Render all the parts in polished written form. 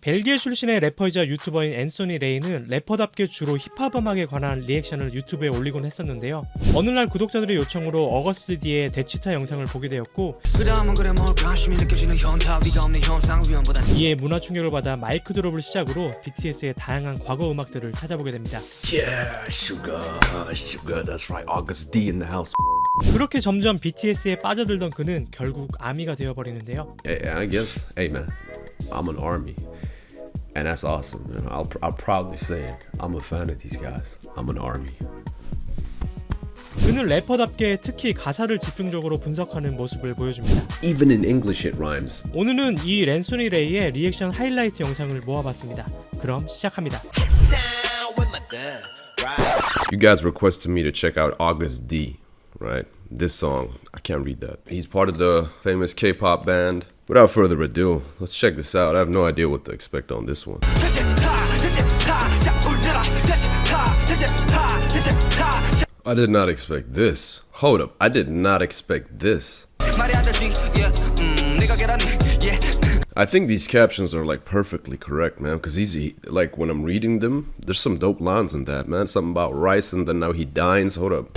벨기에 출신의 래퍼이자 유튜버인 앤소니 레이는 래퍼답게 주로 힙합 음악에 관한 리액션을 유튜브에 올리곤 했었는데요. 어느 날 구독자들의 요청으로 어거스트 D의 대취타 영상을 보게 되었고, 이에 문화 충격을 받아 마이크 드롭을 시작으로 BTS의 다양한 과거 음악들을 찾아보게 됩니다. Yeah, sugar, that's right. August D in the house. 그렇게 점점 BTS에 빠져들던 그는 결국 아미가 되어버리는데요. Hey, I guess, hey man, I'm an army. And that's awesome, man. I'll proudly say it. I'm a fan of these guys. I'm an army. 그는 래퍼답게 특히 가사를 집중적으로 분석하는 모습을 보여줍니다. Even in English it rhymes. 오늘은 이 앤소니 레이의 리액션 하이라이트 영상을 모아봤습니다. 그럼 시작합니다. You guys requested me to check out August D, right? This song, I can't read that. He's part of the famous K-pop band. Without further ado, let's check this out. I have no idea what to expect on this one. I did not expect this. Hold up, I did not expect this. I think these captions are like perfectly correct, man, because he's like when I'm reading them, there's some dope lines in that, man. Something about rice and then now he dines. Hold up.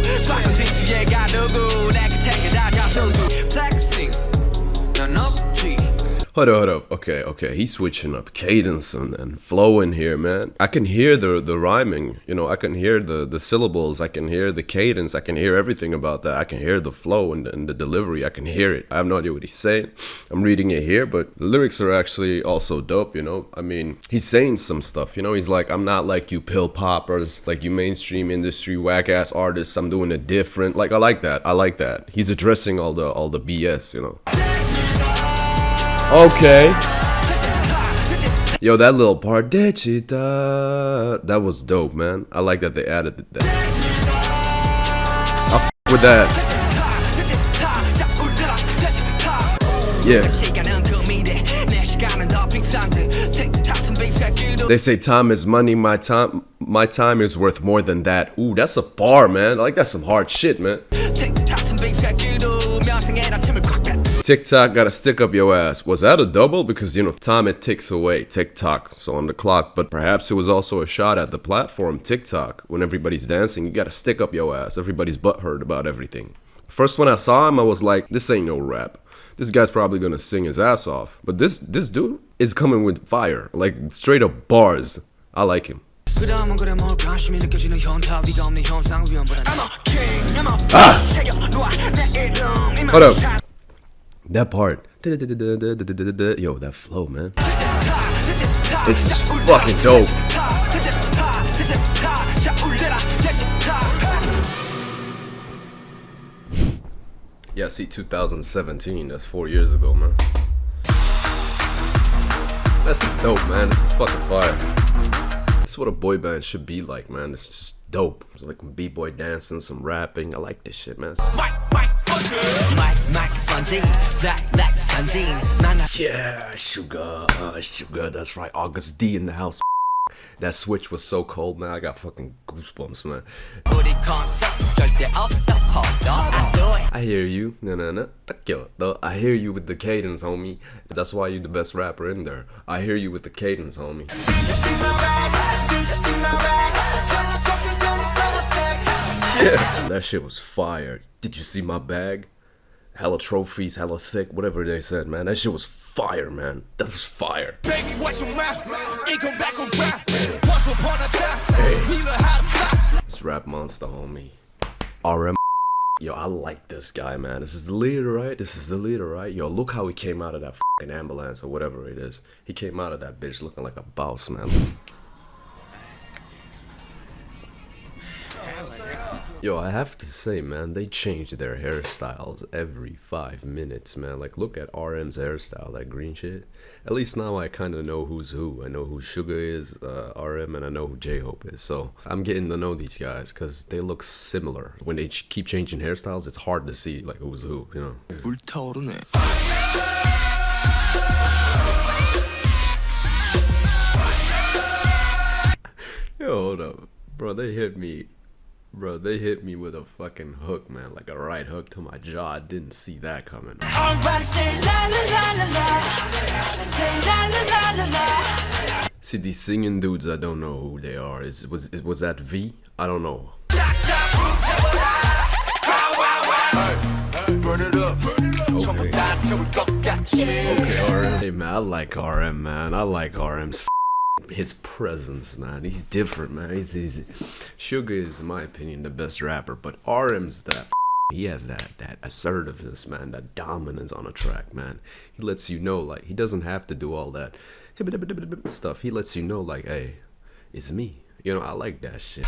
Hold up. Okay. He's switching up cadence and flow in here, man. I can hear the rhyming, you know, I can hear the syllables, I can hear the cadence, I can hear everything about that. I can hear the flow and the delivery, I can hear it. I have no idea what he's saying. I'm reading it here, but the lyrics are actually also dope, you know. I mean, he's saying some stuff, you know. He's like, I'm not like you pill poppers, like you mainstream industry whack-ass artists. I'm doing it different. Like, I like that. He's addressing all the BS, you know. Okay. Yo, that little part, 대취타, that was dope, man. I like that they added that. I f with that. Yeah. They say time is money, my time is worth more than that. Ooh, that's a bar, man. Like, that's some hard shit, man. TikTok gotta stick up your ass. Was that a double? Because, you know, time it ticks away. TikTok, so on the clock. But perhaps it was also a shot at the platform TikTok. When everybody's dancing, you gotta stick up your ass. Everybody's butthurt about everything. First when I saw him, I was like, this ain't no rap. This guy's probably gonna sing his ass off. But this dude is coming with fire. Like, straight up bars. I like him. Hold up. That part. Yo, that flow, man. It's just fucking dope. Yeah, see, 2017. That's 4 years ago, man. This is dope, man. This is fucking fire. This is what a boy band should be like, man. It's just dope. It's like b-boy dancing, some rapping. I like this shit, man. Yeah, sugar, that's right. August D in the house. That switch was so cold, man. I got fucking goosebumps, man. I hear you. No. I hear you with the cadence, homie. That's why you the best rapper in there. I hear you with the cadence, homie. Yeah, that shit was fire. Did you see my bag? Hella trophies, hella thick, whatever they said, man. That shit was fire, man. That was fire. Hey. This rap monster, homie. RM. Yo, I like this guy, man. This is the leader, right? Yo, look how he came out of that fucking ambulance or whatever it is. He came out of that bitch looking like a boss, man. Yo, I have to say, man, they change their hairstyles every 5 minutes, man. Like, look at RM's hairstyle, that green shit. At least now I kind of know who's who. I know who Sugar is, RM, and I know who J-Hope is. So I'm getting to know these guys because they look similar. When they keep changing hairstyles, it's hard to see, like, who's who, you know? 불타오르네. Yo, hold up. Bro, they hit me with a fucking hook, man. Like a right hook to my jaw. I didn't see that coming. Everybody say la la la la la. Say la la la la la. See these singing dudes, I don't know who they are. Was that V? I don't know. Okay, hey man, I like RM, man. I like RM's his presence, man. He's different, man. He's Sugar is, in my opinion, the best rapper, but RM's that. He has that assertiveness, man, that dominance on a track, man. He lets you know, like, he doesn't have to do all that stuff. He lets you know, like, hey, it's me. You know, I like that shit.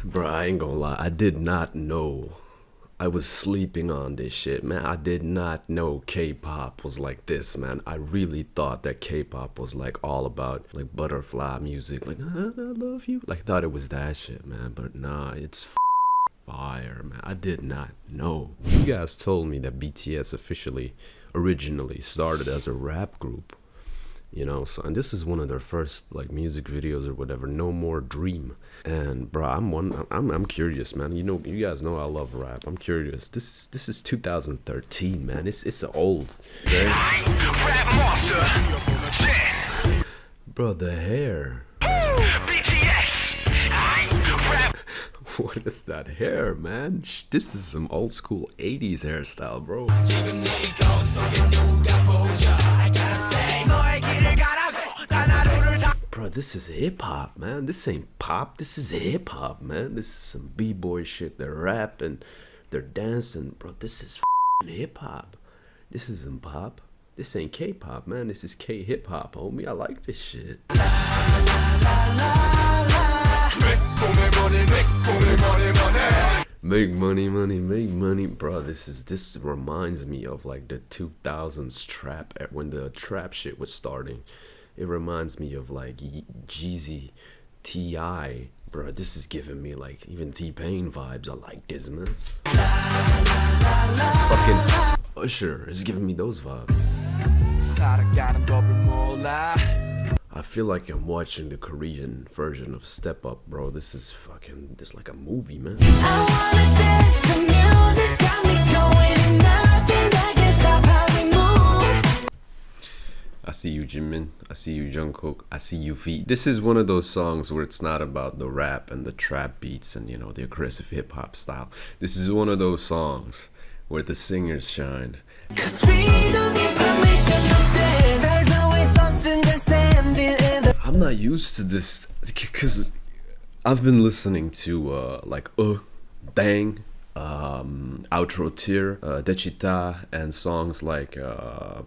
Bro, I ain't gonna lie, I did not know. I was sleeping on this shit, man. I did not know K-pop was like this, man. I really thought that K-pop was like all about like butterfly music, like I love you. Like thought it was that shit, man. But nah, it's fire, man. I did not know. You guys told me that BTS originally started as a rap group. You know, so, and this is one of their first like music videos or whatever, No More Dream. And bro, I'm curious, man. You know, you guys know I love rap. I'm curious. This is 2013, man. It's old. Okay? Bro, the hair. What is that hair, man? This is some old school 80s hairstyle, bro. Bro, this is hip hop, man. This ain't pop. This is hip hop, man. This is some b-boy shit. They're rapping, they're dancing, bro. This is hip hop. This isn't pop. This ain't K-pop, man. This is K-hip hop, homie. I like this shit. Make money, money, make money, bro. This reminds me of like the 2000s trap, when the trap shit was starting. It reminds me of like Jeezy, T.I. Bro, this is giving me like even T-Pain vibes. I like this, man. Fucking Usher is giving me those vibes. I feel like I'm watching the Korean version of Step Up, bro. This is like a movie, man. I see you, Jimin. I see you, Jungkook. I see you, V. This is one of those songs where it's not about the rap and the trap beats and, you know, the aggressive hip hop style. This is one of those songs where the singers shine. I'm not used to this because I've been listening to Bang, Outro Tier, 대취타, and songs like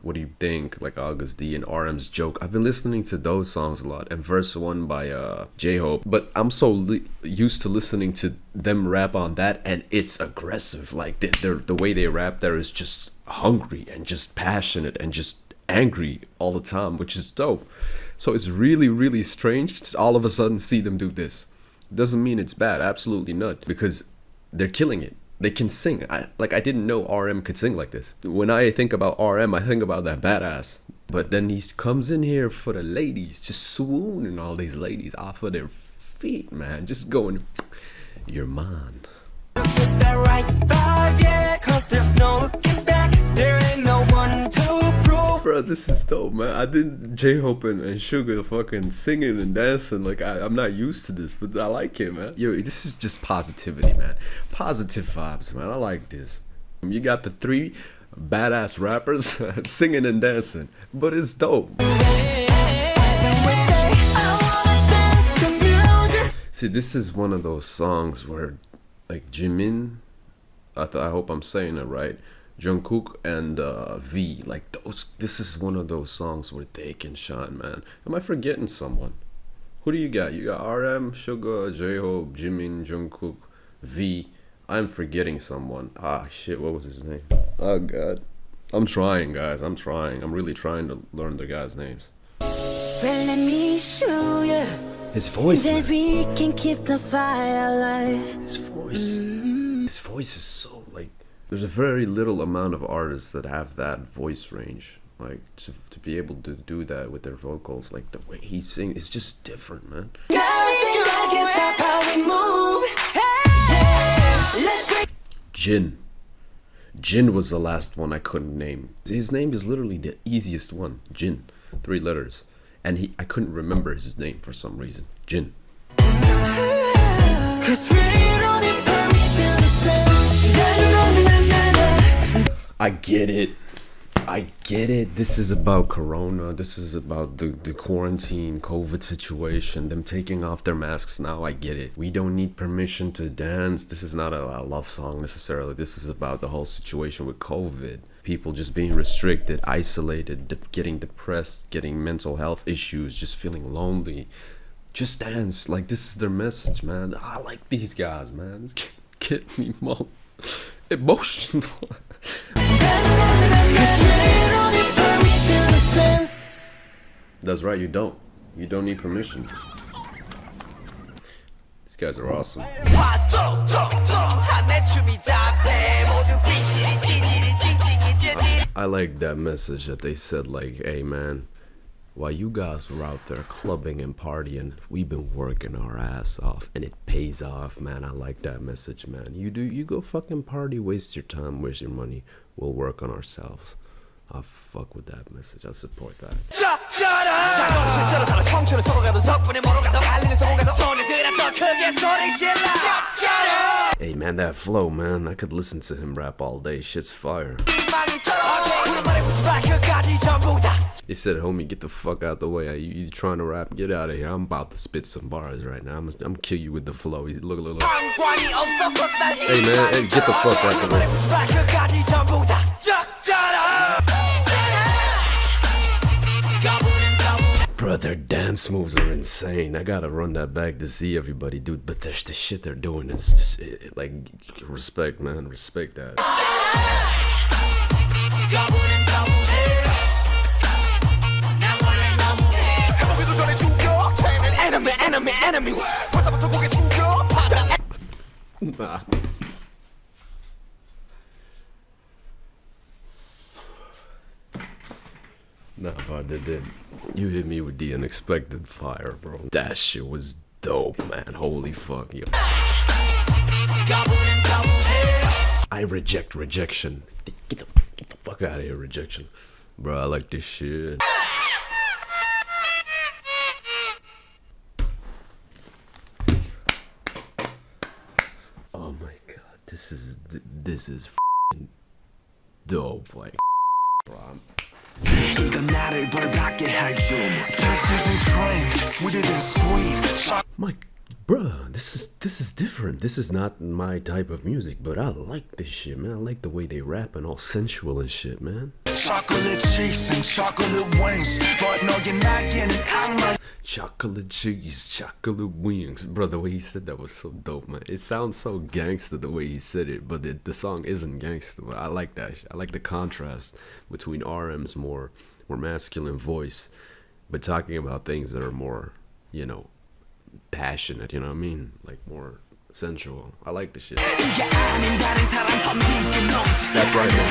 What Do You Think, like August D and RM's Joke. I've been listening to those songs a lot, and verse 1 by J-Hope, but I'm so used to listening to them rap on that, and it's aggressive. Like the way they rap there is just hungry and just passionate and just angry all the time, which is dope. So it's really, really strange to all of a sudden see them do this. Doesn't mean it's bad, absolutely not, because they're killing it. They can sing. I didn't know RM could sing like this. When I think about RM, I think about that badass. But then he comes in here for the ladies, just swooning all these ladies off of their feet, man. Just going, you're mine. Bro, this is dope, man. I did J-Hope and Sugar fucking singing and dancing. Like, I'm not used to this, but I like it, man. Yo, this is just positivity, man. Positive vibes, man. I like this. You got the 3 badass rappers singing and dancing, but it's dope. See, this is one of those songs where, like, Jimin, I hope I'm saying it right, Jungkook and V, like this is one of those songs where they can shine, man. Am I forgetting someone? Who do you got? You got RM, Sugar, J-Hope, Jimin, Jungkook, V. I'm forgetting someone. Ah, shit, what was his name? Oh, God. I'm trying, guys. I'm trying. I'm really trying to learn the guys' names. Well, let me show you. His voice, that man. we can keep the fire alive. His voice. His voice is so, like, there's a very little amount of artists that have that voice range. Like, to be able to do that with their vocals, like the way he sings, it's just different, man. Jin. Jin was the last one I couldn't name. His name is literally the easiest one. Jin, 3 letters, and I couldn't remember his name for some reason. Jin. I get it. I get it. This is about Corona. This is about the quarantine, COVID situation, them taking off their masks now. I get it. We don't need permission to dance. This is not a love song necessarily. This is about the whole situation with COVID. People just being restricted, isolated, getting depressed, getting mental health issues, just feeling lonely. Just dance. Like, this is their message, man. I like these guys, man. It's getting me emotional. That's right, you don't need permission. These guys are awesome. I like that message that they said, like, hey man, while you guys were out there clubbing and partying, we've been working our ass off, and it pays off, man. I like that message, man. You go fucking party, waste your time, waste your money. We'll work on ourselves. I fuck with that message. I support that. Hey man, that flow, man. I could listen to him rap all day. Shit's fire. He said, homie, get the fuck out the way. You trying to rap? Get out of here. I'm about to spit some bars right now. I'm kill you with the flow. Look. Hey man, hey, get the fuck out the way. Bro, their dance moves are insane. I gotta run that back to see everybody, dude. But the shit they're doing, it's just like, respect, man. Respect that. Enemy. Nah. Nah, but they did. You hit me with the unexpected fire, bro. That shit was dope, man. Holy fuck, yo. I reject rejection. Get the fuck out of here, rejection. Bro, I like this shit. Oh my god, this is f***ing dope, like, bro. My bruh, this is different. This is not my type of music, but I like this shit, man. I like the way they rap and all sensual and shit, man. Chocolate cheeks and chocolate wings, but no, you're not getting angry. Chocolate cheese, chocolate wings, bro. The way he said that was so dope, man. It sounds so gangster the way he said it, but the song isn't gangster. I like that. I like the contrast between RM's more masculine voice, but talking about things that are more, you know, passionate. You know what I mean? Like more sensual. I like the shit. That's right, man.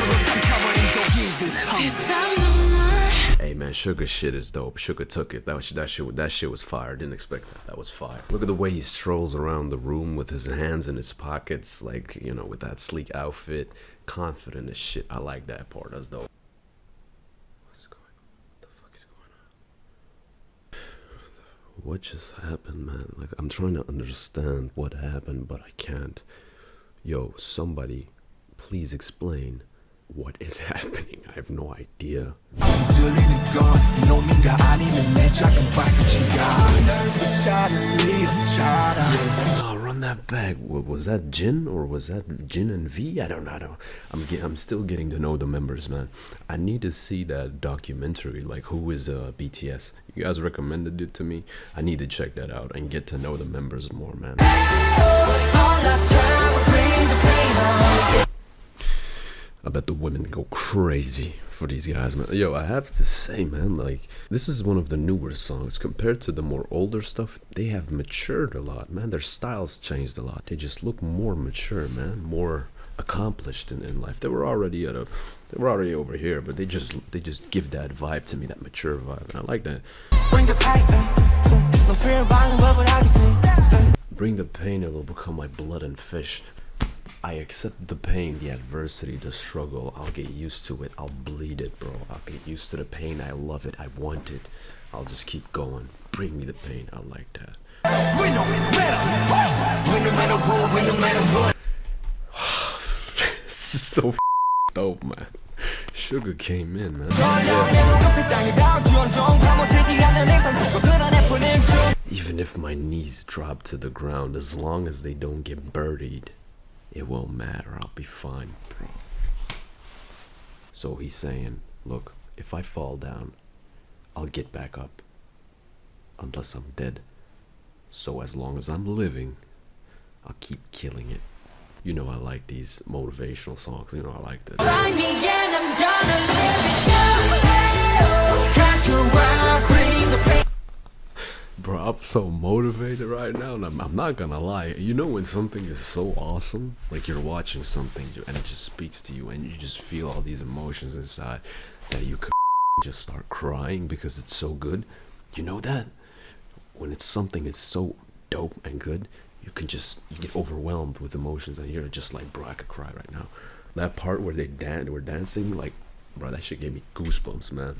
Hey man, Sugar shit is dope. Sugar took it. That shit was fire. Didn't expect that. That was fire. Look at the way he strolls around the room with his hands in his pockets, like, you know, with that sleek outfit, confident as shit. I like that part. That's dope. What the fuck is going on? What just happened, man? Like, I'm trying to understand what happened, but I can't. Yo, somebody, please explain what is happening. I have no idea. Oh, run that back. Was that Jin or was that Jin and V? I don't know. I'm still getting to know the members, man. I need to see that documentary, like who is BTS. You guys recommended it to me. I need to check that out and get to know the members more, man. I bet the women go crazy for these guys, man. Yo, I have to say, man, like, this is one of the newer songs. Compared to the more older stuff, they have matured a lot, man. Their styles changed a lot. They just look more mature, man. More accomplished in life. They were already over here, but they just give that vibe to me, that mature vibe. And I like that. Bring the pain, it'll become my blood and fish. I accept the pain, the adversity, the struggle. I'll get used to it. I'll bleed it, bro. I'll get used to the pain. I love it. I want it. I'll just keep going. Bring me the pain. I like that. This is so dope, man. Sugar came in, man. Even if my knees drop to the ground, as long as they don't get buried, it won't matter. I'll be fine, bro. So he's saying, look, if I fall down, I'll get back up. Unless I'm dead. So as long as I'm living, I'll keep killing it. You know I like these motivational songs. You know I like this. Find me and I'm gonna live it your way. Catch you while bring the pain. Bro, I'm so motivated right now, and I'm not gonna lie. You know when something is so awesome, like you're watching something and it just speaks to you, and you just feel all these emotions inside that you could just start crying because it's so good. You know that? When it's something it's so dope and good, you get overwhelmed with emotions, and you're just like, bro, I could cry right now. That part where they were dancing, like, bro, that shit gave me goosebumps, man.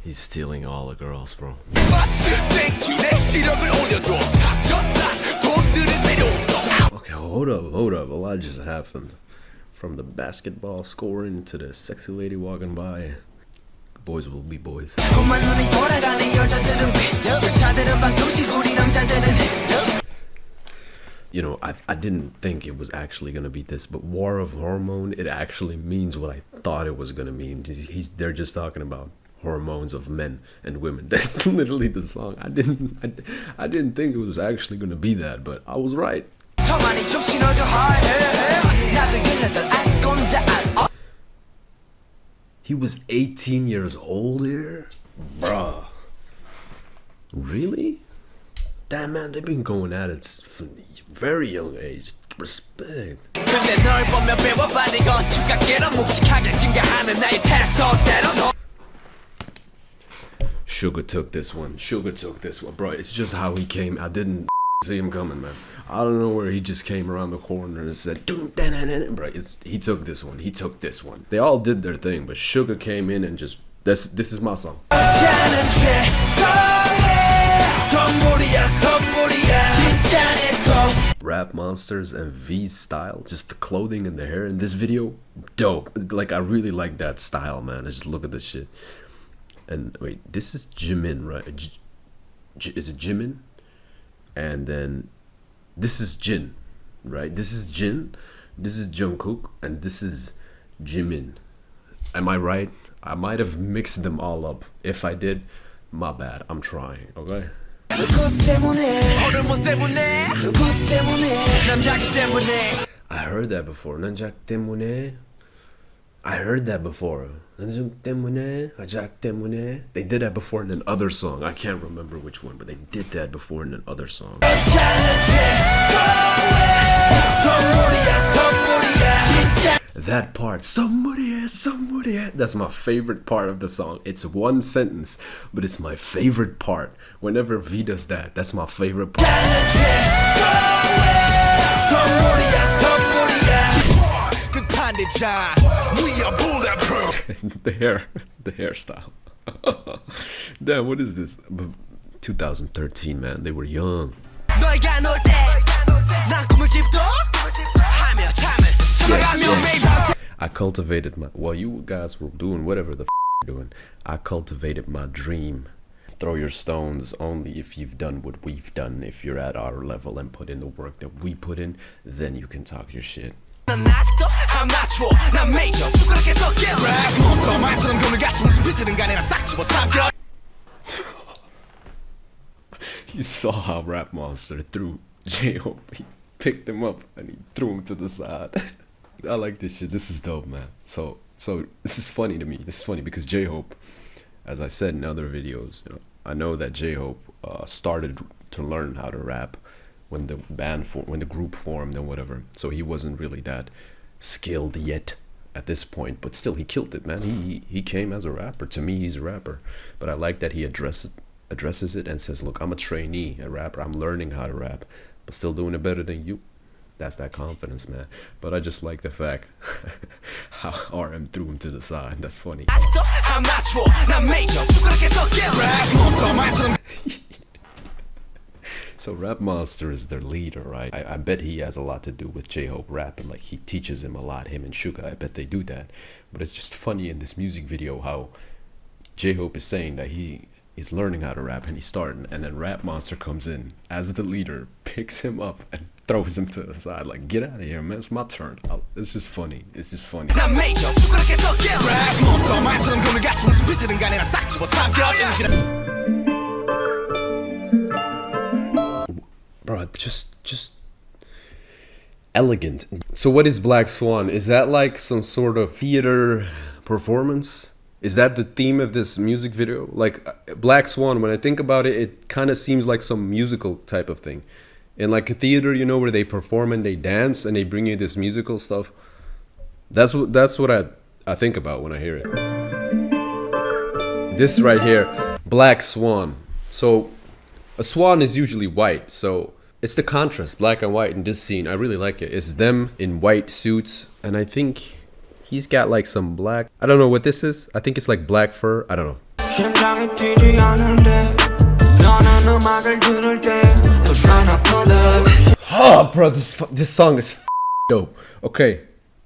He's stealing all the girls, bro. Okay, hold up. A lot just happened. From the basketball scoring to the sexy lady walking by. Boys will be boys. You know, I didn't think it was actually gonna be this, but War of Hormone, it actually means what I thought it was gonna mean. They're just talking about hormones of men and women. That's literally the song. I didn't think it was actually gonna be that, but I was right. He was 18 years old here? Bruh. Really? Damn, man, they've been going at it from a very young age. Respect. Sugar took this one. Bro, it's just how he came. I didn't see him coming, man. I don't know where he just came around the corner and said, bro, he took this one. They all did their thing, but Sugar came in and just, this is my song. Rap monsters and V's style, just the clothing and the hair in this video, dope. Like, I really like that style, man. Just look at this shit. And wait, this is Jimin, right? Is it Jimin? And then this is Jin, right? This is Jin, this is Jungkook, and this is Jimin. Am I right? I might have mixed them all up. If I did, my bad. I'm trying, okay? I heard that before. 남자 때문에. I heard that before. 남자 때문에, 자작 때문에. They did that before in another song. I can't remember which one, but they did that before in another song. That part, somebody, that's my favorite part of the song. It's one sentence, but it's my favorite part. Whenever V does that, that's my favorite part. We are bulletproof. the hairstyle. Damn, what is this? 2013, man. They were young. I cultivated my, while you guys were doing whatever the you're doing, I cultivated my dream. Throw your stones only if you've done what we've done. If you're at our level and put in the work that we put in, then you can talk your shit. You saw how Rap Monster threw J-Hope. He picked him up and he threw him to the side. I like this shit. This is dope, man. So this is funny to me. This is funny because J-Hope, as I said in other videos, you know, I know that J-Hope started to learn how to rap when the when the group formed and whatever. So he wasn't really that skilled yet at this point, but still he killed it, man. He came as a rapper. To me, he's a rapper. But I like that he addresses it and says, look, I'm a trainee, a rapper. I'm learning how to rap. but still doing it better than you. That's that confidence, man. But I just like the fact how RM threw him to the side. That's funny. So Rap Monster is their leader, right? I bet he has a lot to do with J-Hope rapping. Like, he teaches him a lot, him and Suga. I bet they do that. But it's just funny in this music video how J-Hope is saying that he's learning how to rap and he's starting, and then Rap Monster comes in as the leader, picks him up and throws him to the side. Like, get out of here, man. It's my turn. It's just funny. It's just funny. Bro, just elegant. So what is Black Swan? Is that like some sort of theater performance? Is that the theme of this music video? Like, Black Swan, when I think about it, it kind of seems like some musical type of thing. In like a theater, you know, where they perform and they dance and they bring you this musical stuff. That's what I think about when I hear it. This right here, Black Swan. So a swan is usually white, so it's the contrast, black and white in this scene. I really like it. It's them in white suits, and I think he's got like some black, I don't know what this is. I think it's like black fur. I don't know. Oh, bro, this song is dope. Okay,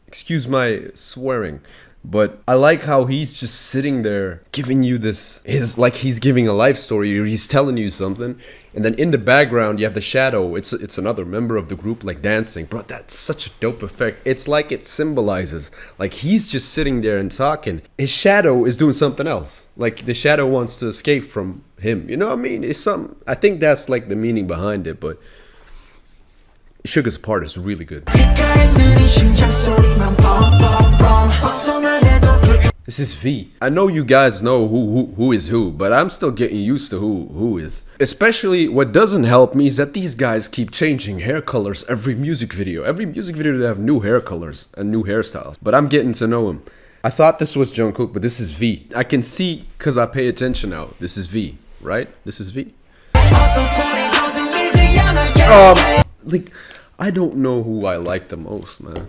excuse my swearing, but I like how he's just sitting there giving you this, like he's giving a life story, or he's telling you something, and then in the background you have the shadow. It's another member of the group like dancing. Bro, that's such a dope effect. It's like it symbolizes, like he's just sitting there and talking. His shadow is doing something else. Like the shadow wants to escape from him. You know what I mean? It's some. I think that's like the meaning behind it, but Suga's part is really good. This is V. I know you guys know who is who, but I'm still getting used to who is. Especially what doesn't help me is that these guys keep changing hair colors every music video. Every music video they have new hair colors and new hairstyles. But I'm getting to know him. I thought this was Jungkook, but this is V. I can see because I pay attention now. This is V, right? This is V. Like, I don't know who I like the most, man.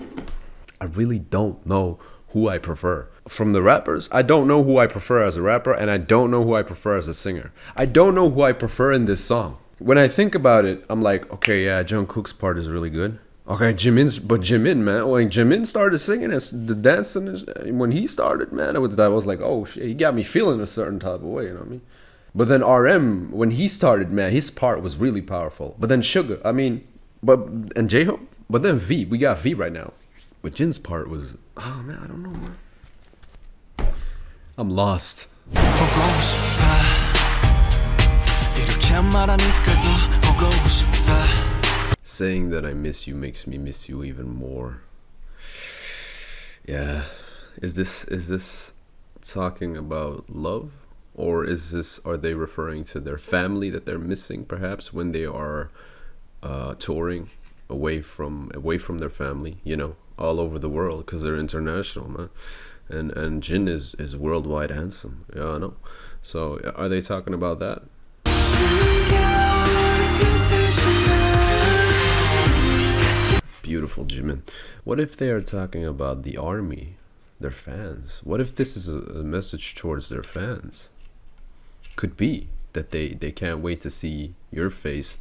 I really don't know who I prefer. From the rappers, I don't know who I prefer as a rapper, and I don't know who I prefer as a singer. I don't know who I prefer in this song. When I think about it, I'm like, okay, yeah, Jungkook's part is really good. Okay, Jimin, man, when Jimin started singing and the dancing, when he started, man, I was like, oh shit, he got me feeling a certain type of way, you know what I mean? But then RM, when he started, man, his part was really powerful. But then Suga, I mean, and J-Hope, but then V, we got V right now. But Jin's part was, oh man, I don't know, man. I'm lost. Saying that I miss you makes me miss you even more. Yeah. Is this talking about love? Or are they referring to their family that they're missing perhaps when they are touring away from their family, you know, all over the world, because they're international, man. And Jin is worldwide handsome. Yeah, I know. So are they talking about that? Beautiful, Jimin. What if they are talking about the army, their fans? What if this is a message towards their fans? Could be that they can't wait to see your face,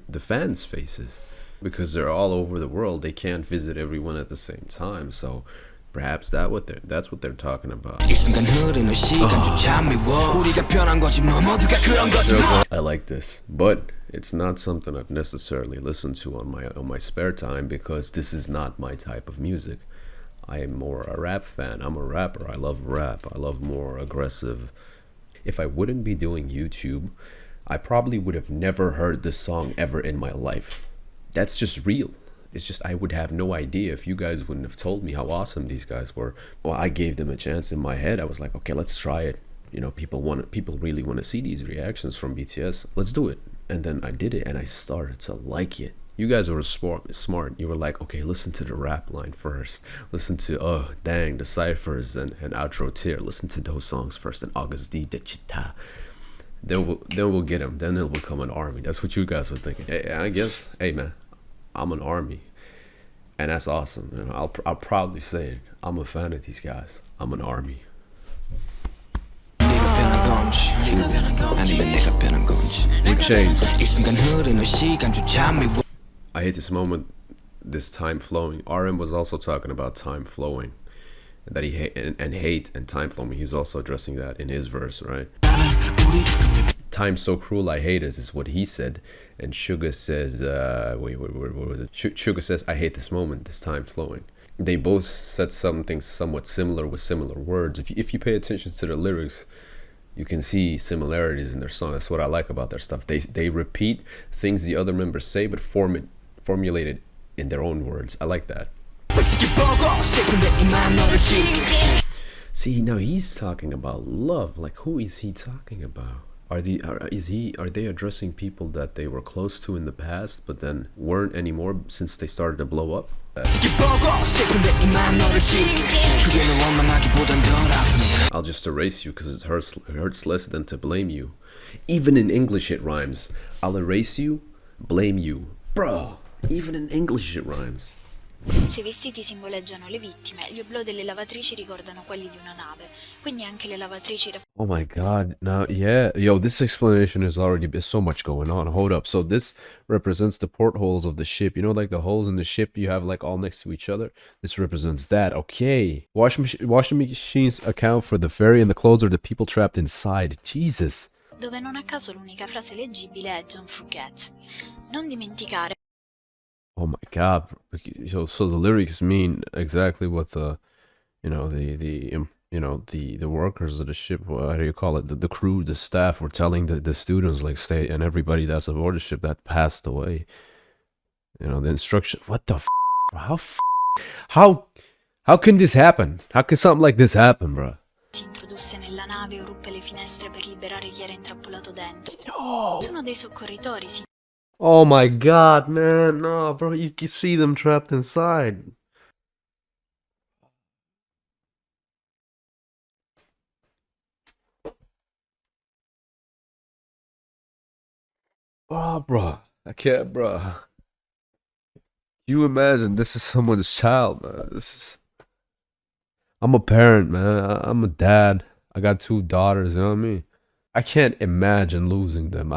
the fans' faces, because they're all over the world. They can't visit everyone at the same time. So perhaps that's what they're talking about. I like this, but it's not something I've necessarily listened to on my spare time, because this is not my type of music. I am more a rap fan. I'm a rapper. I love rap. I love more aggressive. If I wouldn't be doing YouTube, I probably would have never heard this song ever in my life. That's just real. It's just, I would have no idea if you guys wouldn't have told me how awesome these guys were. Well, I gave them a chance in my head. I was like, okay, let's try it. You know, people really want to see these reactions from BTS. Let's do it. And then I did it, and I started to like it. You guys were smart. You were like, okay, listen to the rap line first. Listen to, oh, dang, the ciphers and outro tier. Listen to those songs first. And August D, 대취타. then we'll get him. Then it'll become an army. That's what you guys were thinking. Hey, I guess. Hey, man, I'm an army, and that's awesome. You know, I'll proudly say it. I'm a fan of these guys. I'm an army. We changed. I hate this moment. This time flowing. RM was also talking about time flowing, that he hate and time flowing. He was also addressing that in his verse, right? Time so cruel, I hate it, is what he said. And Sugar says, wait, what was it? Sugar says, I hate this moment, this time flowing. They both said something somewhat similar with similar words. If you pay attention to the lyrics, you can see similarities in their song. That's what I like about their stuff. They repeat things the other members say, but formulate it in their own words. I like that. See, now he's talking about love. Like, who is he talking about? Are they addressing people that they were close to in the past, but then weren't anymore since they started to blow up? I'll just erase you because it hurts less than to blame you. Even in English it rhymes. I'll erase you, blame you. Bro, even in English it rhymes. Se i vestiti simboleggiano le vittime, gli oblò delle lavatrici ricordano quelli di una nave. Quindi anche le lavatrici... Oh my god, now, yeah. Yo, this explanation is already, there's so much going on. Hold up. So this represents the portholes of the ship. You know, like the holes in the ship you have like all next to each other? This represents that. Okay. Washing machines account for the ferry and the clothes are the people trapped inside. Jesus. Dove non a caso l'unica frase leggibile è Don't forget. Non dimenticare... Oh my god. So the lyrics mean exactly what the workers of the ship, what do you call it? The crew, the staff were telling the students, like, stay, and everybody that's aboard the ship that passed away. You know, the instruction. What the how can this happen? How can something like this happen, bro? Si introdusse nella nave o ruppe le finestre per liberare chi era intrappolato dentro. Uno dei soccorritori si... Oh my god, man. No, bro, you can see them trapped inside. Oh, bro. I can't, bro. You imagine this is someone's child, man. I'm a parent, man. I'm a dad. I got 2 daughters, you know what I mean? I can't imagine losing them.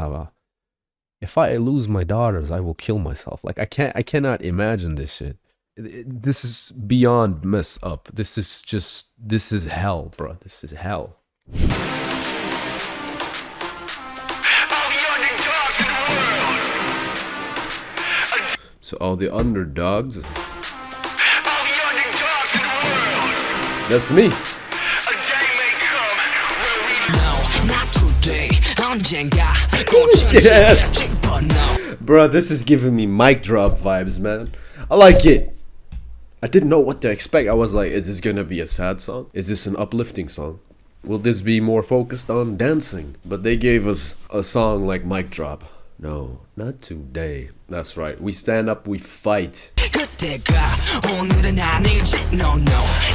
If I lose my daughters, I will kill myself. Like, I cannot imagine this shit. This is beyond mess up. This is hell, bro. This is hell. So all the underdogs. That's me. Yes. Bro, this is giving me mic drop vibes, man. I like it. I didn't know what to expect. I was like, is this gonna be a sad song? Is this an uplifting song? Will this be more focused on dancing? But they gave us a song like mic drop. No, not today. That's right. We stand up, we fight. No,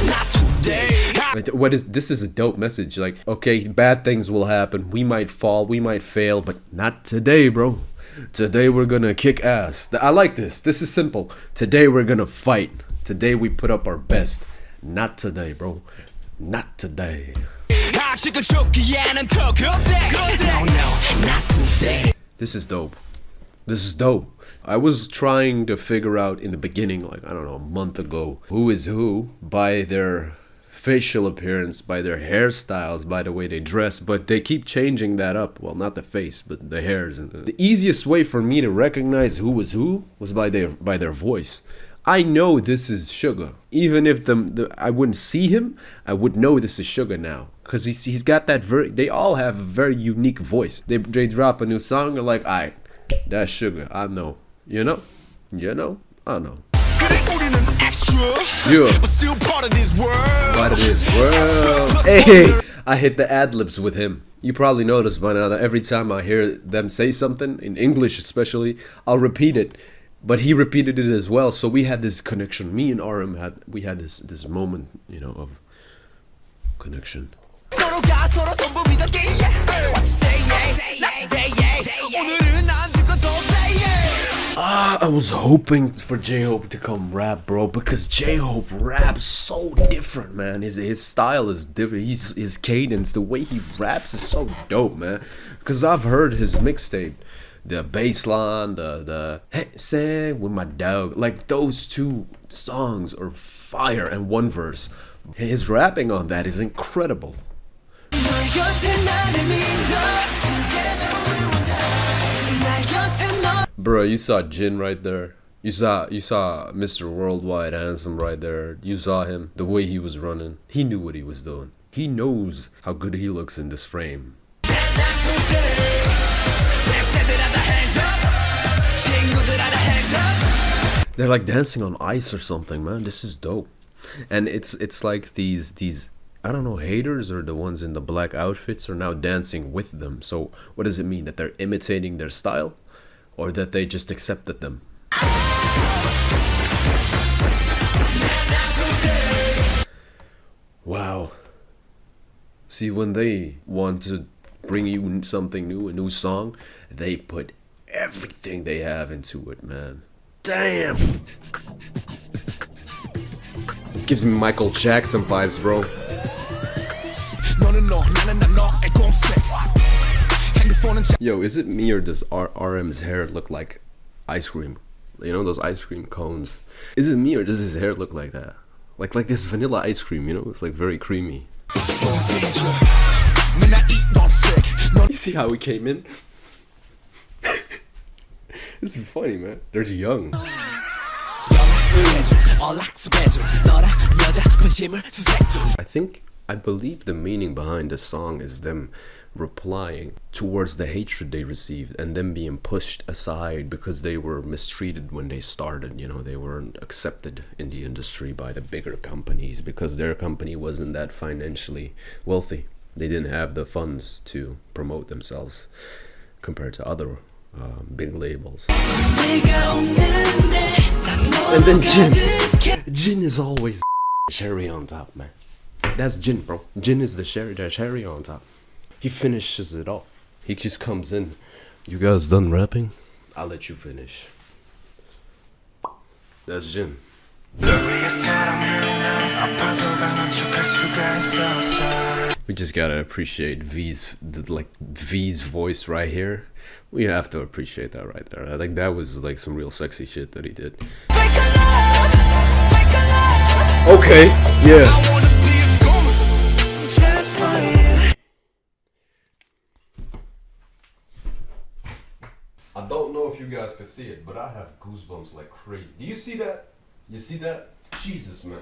not today. This is a dope message. Like, okay, bad things will happen. We might fall, we might fail, but not today, bro. Today we're gonna kick ass. I like this. This is simple. Today we're gonna fight. Today we put up our best. Not today, bro. Not today. No, not today. This is dope. This is dope. I was trying to figure out in the beginning, like, I don't know, a month ago, who is who by their facial appearance, by their hairstyles, by the way they dress, but they keep changing that up. Well, not the face, but the hairs. And the easiest way for me to recognize who was by their voice. I know this is Sugar. Even if I wouldn't see him, I would know this is Sugar now. Because he's got that they all have a very unique voice. They drop a new song, they're like, alright, that's Sugar, I know. You know? I know. Yeah. Part of this world. Hey, I hit the ad-libs with him. You probably noticed by now that every time I hear them say something, in English especially, I'll repeat it. But he repeated it as well, so we had this connection. Me and RM had this moment, you know, of connection. 서로가 서로 전부 믿었기 What you say yeah Not today yeah 오늘은 안 죽어도 say yeah I was hoping for J-Hope to come rap, bro, because J-Hope raps so different, man. His style is different. His cadence, the way he raps is so dope, man. Because I've heard his mixtape, the bass line, the hey, sing with my dog, like those two songs are fire, and one verse. His rapping on that is incredible. 너의 곁에 나를 믿어 Together we will die 나의 곁에 너 Bro, you saw Jin right there. You saw Mr. Worldwide Handsome right there. You saw him, the way he was running. He knew what he was doing. He knows how good he looks in this frame. They're like dancing on ice or something, man. This is dope. And it's like these I don't know, haters or the ones in the black outfits are now dancing with them. So what does it mean? That they're imitating their style? Or that they just accepted them? Wow. See, when they want to bring you something new, a new song, they put everything they have into it, man. Damn! This gives me Michael Jackson vibes, bro. Yo, is it me or does RM's hair look like ice cream? You know those ice cream cones? Is it me or does his hair look like that? Like this vanilla ice cream, you know? It's like very creamy. You see how he came in? This is funny, man. They're young. I believe the meaning behind the song is them replying towards the hatred they received and them being pushed aside because they were mistreated when they started. You know, they weren't accepted in the industry by the bigger companies because their company wasn't that financially wealthy. They didn't have the funds to promote themselves compared to other big labels. And then Jin is always cherry on top, man. That's Jin, bro. Jin is the cherry on top. He finishes it off. He just comes in. You guys done rapping? I'll let you finish. That's Jin. We just gotta appreciate V's voice right here. We have to appreciate that right there. I think that was like some real sexy shit that he did. Okay, yeah. I don't know if you guys can see it, but I have goosebumps like crazy. Do you see that? You see that? Jesus, man.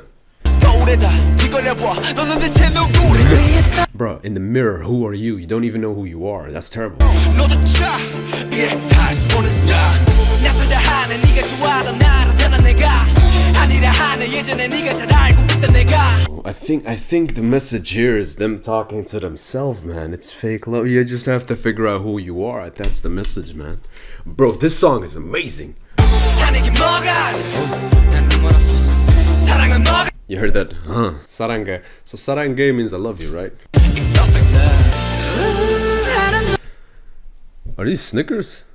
Bro, in the mirror, who are you? You don't even know who you are. That's terrible. I think the message here is them talking to themselves, man. It's fake love. You just have to figure out who you are. That's the message, man. Bro, this song is amazing. You heard that? Huh? 사랑해. So 사랑해 means I love you, right? Are these Snickers?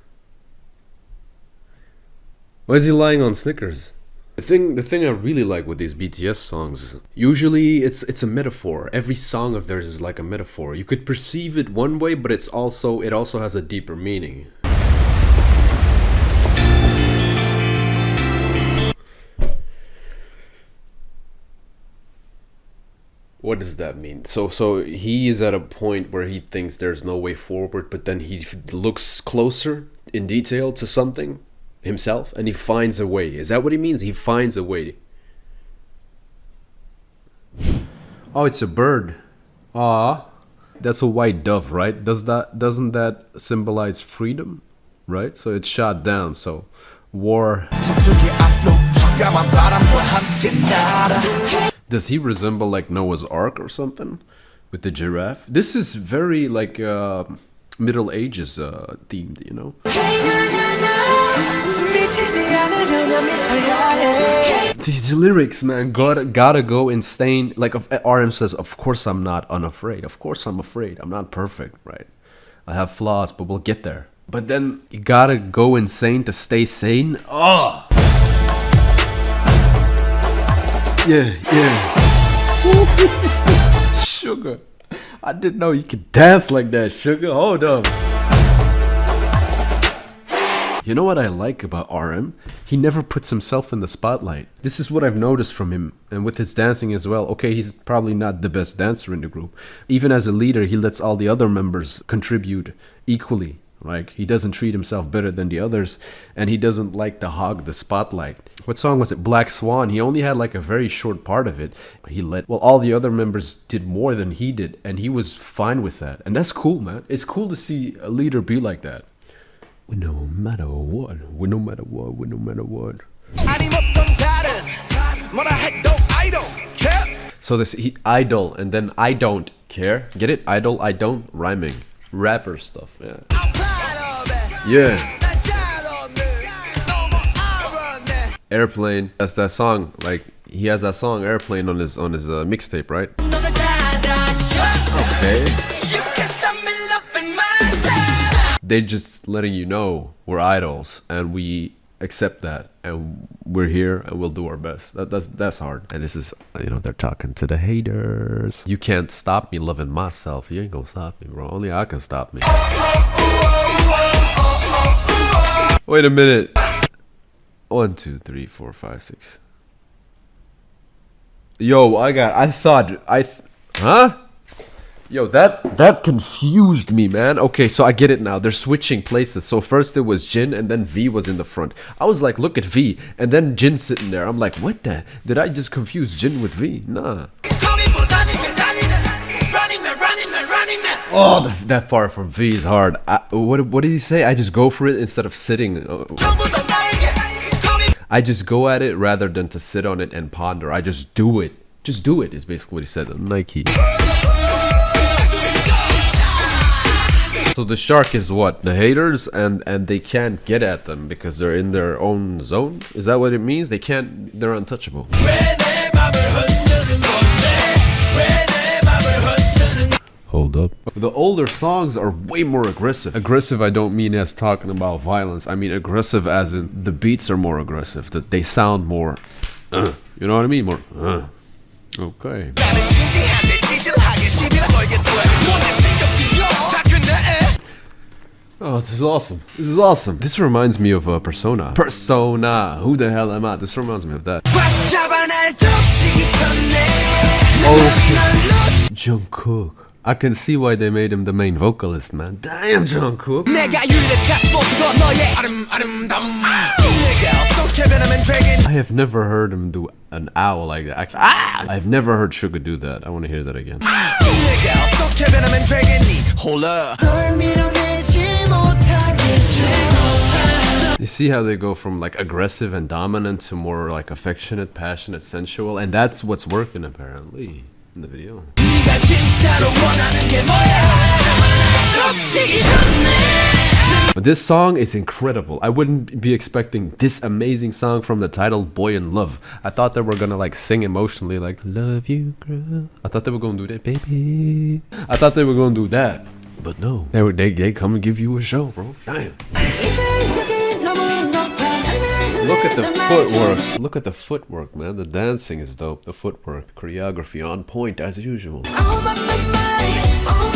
Why is he lying on Snickers? The thing I really like with these BTS songs, usually it's a metaphor. Every song of theirs is like a metaphor. You could perceive it one way, but it also has a deeper meaning. What does that mean? So he is at a point where he thinks there's no way forward, but then he looks closer in detail to something himself and he finds a way. Is that what he means? He finds a way. Oh, it's a bird. Ah, that's a white dove, right? Doesn't that symbolize freedom? Right? So it's shot down. So war. Does he resemble like Noah's Ark or something with the giraffe? This is very like Middle Ages themed, you know? 지치지 않으려면 미쳐야 해. These lyrics, man, gotta go insane. Like RM says, of course I'm not unafraid. Of course I'm afraid. I'm not perfect, right? I have flaws, but we'll get there. But then you gotta go insane to stay sane. Oh, yeah. Sugar, I didn't know you could dance like that. Sugar, hold up. You know what I like about RM? He never puts himself in the spotlight. This is what I've noticed from him, and with his dancing as well. Okay, he's probably not the best dancer in the group. Even as a leader, he lets all the other members contribute equally. Like, he doesn't treat himself better than the others, and he doesn't like to hog the spotlight. What song was it? Black Swan. He only had like a very short part of it. He let, well, all the other members did more than he did, and he was fine with that. And that's cool, man. It's cool to see a leader be like that. No matter what. 아니 못던 다른 뭐라 해도 I don't care. So this idol and then I don't care. Get it? Idol, I don't, rhyming. Rapper stuff, yeah. Yeah. Airplane. That's that song. Like, he has that song Airplane on his mixtape, right? Okay. They're just letting you know we're idols and we accept that and we're here and we'll do our best. That's hard. And this is, you know, they're talking to the haters. You can't stop me loving myself. You ain't gonna stop me, bro. Only I can stop me. Wait a minute. 1, 2, 3, 4, 5, 6. Yo, huh? Yo, that confused me, man. Okay, so I get it now. They're switching places. So first it was Jin and then V was in the front. I was like, look at V. And then Jin sitting there. I'm like, what the? Did I just confuse Jin with V? Nah. Oh, that part from V is hard. What did he say? I just go for it instead of sitting. I just go at it rather than to sit on it and ponder. I just do it. Just do it is basically what he said on Nike. So the shark is what? The haters, and they can't get at them because they're in their own zone? Is that what it means? They're untouchable. Hold up. The older songs are way more aggressive. Aggressive, I don't mean as talking about violence. I mean aggressive as in the beats are more aggressive. They sound more, you know what I mean? More, okay. Oh, this is awesome. This is awesome. This reminds me of Persona. Persona. Who the hell am I? This reminds me of that. Oh, Jungkook. I can see why they made him the main vocalist, man. Damn, Jungkook. I have never heard him do an owl like that. I've never heard Suga do that. I want to hear that again. You see how they go from like aggressive and dominant to more like affectionate, passionate, sensual, and that's what's working apparently in the video. But this song is incredible. I wouldn't be expecting this amazing song from the title Boy in Love. I thought they were gonna like sing emotionally like love you girl. I thought they were gonna do that, baby. I thought they were gonna do that. But no. They come and give you a show, bro. Damn. Look at the footwork. Look at the footwork, man. The dancing is dope. The footwork, choreography on point as usual.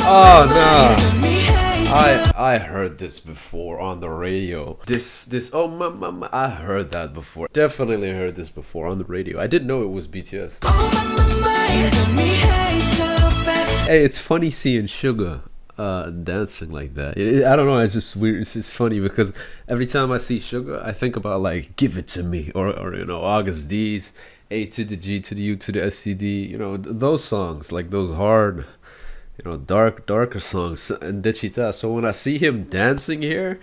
Oh no. I heard this before on the radio. Oh my, I heard that before. Definitely heard this before on the radio. I didn't know it was BTS. Hey, it's funny seeing Suga dancing like that. I don't know, it's just weird. It's just funny because every time I see Suga, I think about like Give It To Me or you know, August D's, A to the G to the U to the SCD, you know, those songs, like those hard, you know, darker songs, and Dechita. So when I see him dancing here,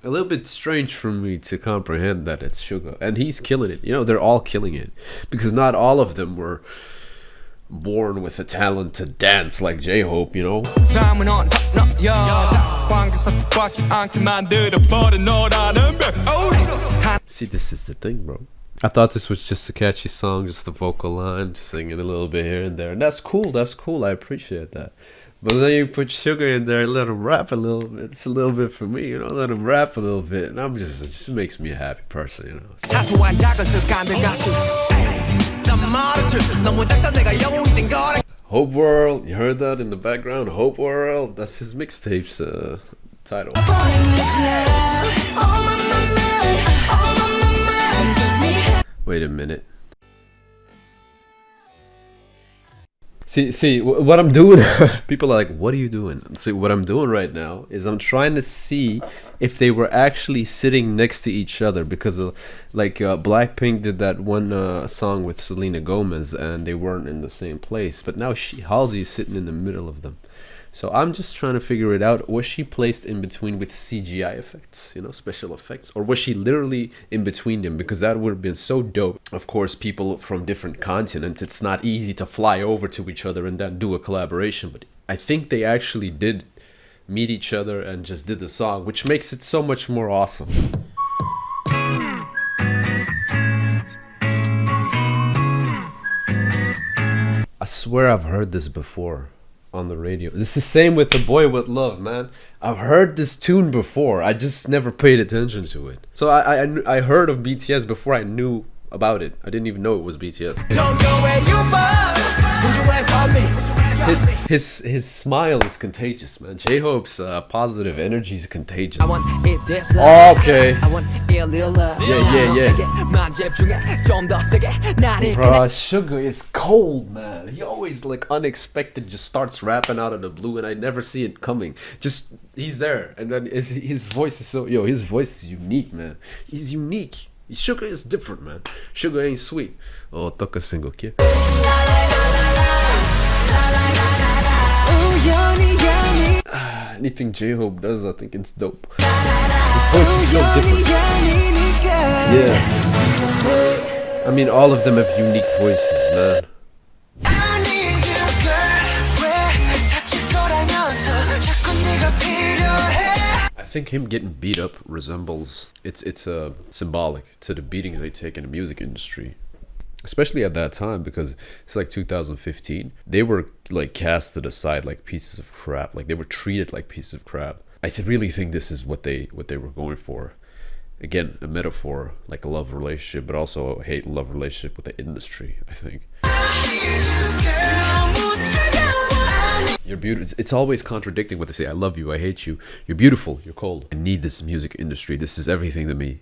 a little bit strange for me to comprehend that it's Suga, and he's killing it. You know, they're all killing it because not all of them were born with a talent to dance like J-Hope, you know? 삶은 언덕너여 관계사 습관치 않게 만들어버린 너라는 백 See, this is the thing, bro. I thought this was just a catchy song, just the vocal line, just singing a little bit here and there. And that's cool, I appreciate that. But then you put Sugar in there, let him rap a little bit. It's a little bit for me, you know, let him rap a little bit. And it just makes me a happy person, you know. 사소한 작은 습관들 같이 난 말했지 너무 작다 내가 영웅이 된 거래 Hope World, you heard that in the background? Hope World, that's his mixtape's title. Wait a minute. See, what I'm doing, people are like, what are you doing? See, what I'm doing right now is I'm trying to see if they were actually sitting next to each other, because Blackpink did that one song with Selena Gomez and they weren't in the same place, but now Halsey is sitting in the middle of them. So I'm just trying to figure it out. Was she placed in between with CGI effects, you know, special effects? Or was she literally in between them? Because that would have been so dope. Of course, people from different continents, it's not easy to fly over to each other and then do a collaboration. But I think they actually did meet each other and just did the song, which makes it so much more awesome. I swear I've heard this before on the radio. It's the same with The Boy With Love, man. I've heard this tune before. I just never paid attention to it. So I heard of BTS before I knew about it. I didn't even know it was BTS. Don't go where you burn 군주에서 me His smile is contagious, man. J-Hope's positive energy is contagious. I want it this Oh, okay. I want it little love Yeah. 만집 중에 좀 더 세게 나를 Bruh, Sugar is cold, man. He always like unexpected just starts rapping out of the blue and I never see it coming. Just he's there and then his voice is so his voice is unique, man. He's unique. Sugar is different, man. Sugar ain't sweet. Oh, toca single kid. Anything J-Hope does, I think it's dope. His voice is so different. Yeah. I mean, all of them have unique voices, man. I think him getting beat up resembles it's symbolic to the beatings they take in the music industry, especially at that time, because it's like 2015. They were like casted aside like pieces of crap, like they were treated like pieces of crap. I really think this is what they were going for. Again, a metaphor, like a love relationship, but also a hate-love relationship with the industry, I think. You're beautiful. It's always contradicting what they say. I love you, I hate you. You're beautiful, you're cold. I need this music industry. This is everything to me.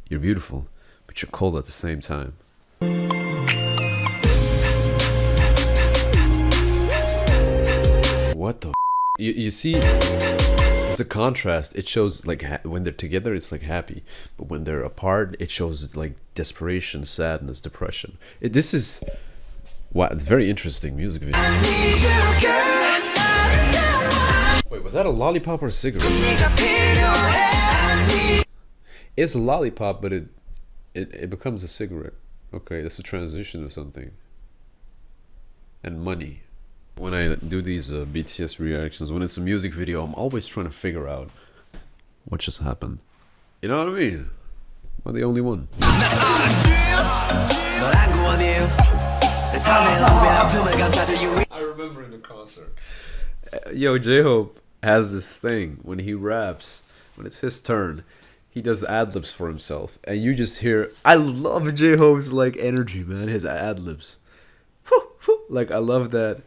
You're beautiful, but you're cold at the same time. What the you see, there's a contrast. It shows like when they're together it's like happy, but when they're apart it shows like desperation, sadness, depression. This is wow, it's very interesting music video. Wait, was that a lollipop or a cigarette? It's a lollipop, but it becomes a cigarette. Okay, that's a transition or something. And money. When I do these BTS reactions, when it's a music video, I'm always trying to figure out what just happened. You know what I mean? Am I the only one? I remember in the concert. Yo, J-Hope has this thing when he raps, when it's his turn, he does ad-libs for himself. And you just hear, I love J-Hope's like energy, man, his ad-libs. Like, I love that.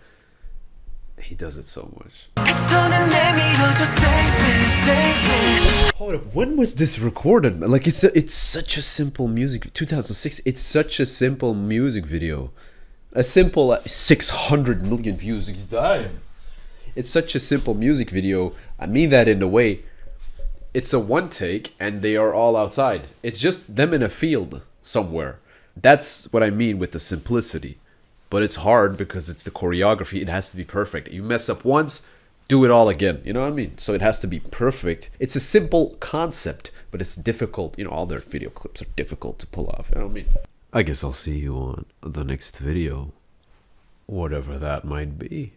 He does it so much. Hold up, when was this recorded? Like, it's such a simple music. 2006. It's such a simple music video. A simple 600 million views. Damn. It's such a simple music video. I mean that in a way. It's a one take, and they are all outside. It's just them in a field somewhere. That's what I mean with the simplicity. But it's hard because it's the choreography. It has to be perfect. You mess up once, do it all again. You know what I mean? So it has to be perfect. It's a simple concept, but it's difficult. You know, all their video clips are difficult to pull off. You know what I mean? I guess I'll see you on the next video. whatever that might be.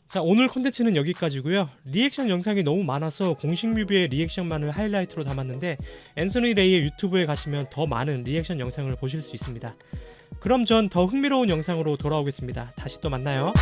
자, 오늘 콘텐츠는 여기까지고요. 리액션 영상이 너무 많아서 공식 뮤비의 리액션만을 하이라이트로 담았는데 앤서니 레이의 유튜브에 가시면 더 많은 리액션 영상을 보실 수 있습니다. 그럼 전 더 흥미로운 영상으로 돌아오겠습니다. 다시 또 만나요.